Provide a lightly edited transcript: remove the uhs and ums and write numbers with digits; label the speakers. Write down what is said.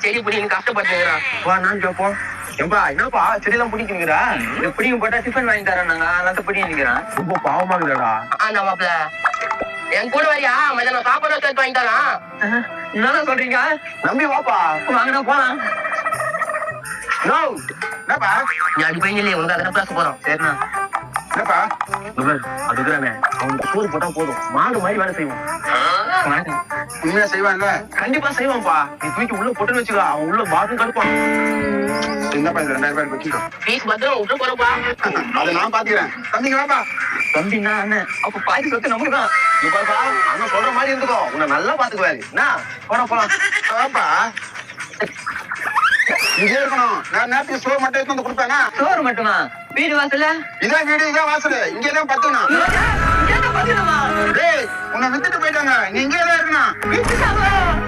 Speaker 1: செடி பிடிங்க கஷ்டப்பட்டுங்கிறான். வா நான் கேப்போ. ஏம்பா என்னப்பா செடியெல்லாம் பிடிக்குங்கிறா? பிடிங்க போட்டா டிஃபன் வாங்கி தரேன் நாங்க அதனால பிடிக்க நிக்கிறேன். ரொம்ப பாவமா இருக்குடா. ஆனா மாப்பிள்ள என் கூட வரியா மதியம் சாப்பாடு சேர்த்து வாங்கி தரேன். என்னடா சொல்றீங்க? நம்பி வாப்பா வாங்கினா போலாம். என்னப்பா நீ அது பையன் உனக்கு அதெல்லாம் பேச போறோம். சரிண்ணா என்னப்பா அதுக்குறானே அவனுக்கு சோறு போட்டா போதும் மாடு மாதிரி வேலை செய்வான். உண்மையா செய்வான்ல? கண்டிப்பா செய்வான்ப்பா. நீ தூக்கி உள்ள போட்டுன்னு வச்சுக்கோ அவன் உள்ள பாத்ரூம் கடுப்பான். என்னப்பா இந்த 2000 வச்சுக்கோ. ஃபீஸ் பத்திரம் விட்டு போறப்பா. அதை நான் பாத்துக்கிறேன். தம்பிங்க வாப்பா. தம்பின்னா அண்ணன் அப்ப பாதி சொத்து நமக்கு தான். இப்பப்பா அண்ணன் சொல்ற மாதிரி இருந்துக்கோ. உன்னை நல்லா பாத்துக்குவாரு. என்ன போலாம் வாப்பா. இங்கே இருக்கணும். நான் நேரத்துக்கு சோறு மட்டும் எடுத்து வந்து கொடுப்பேனா? சோறு மட்டுமா? வீடு வாசல இதான் வீடு இதான் வாசல். இங்கதான் பத்தணும். உன்னை வித்துட்டு போயிட்டாங்க. நீ இங்கே தான் இருக்கணும்.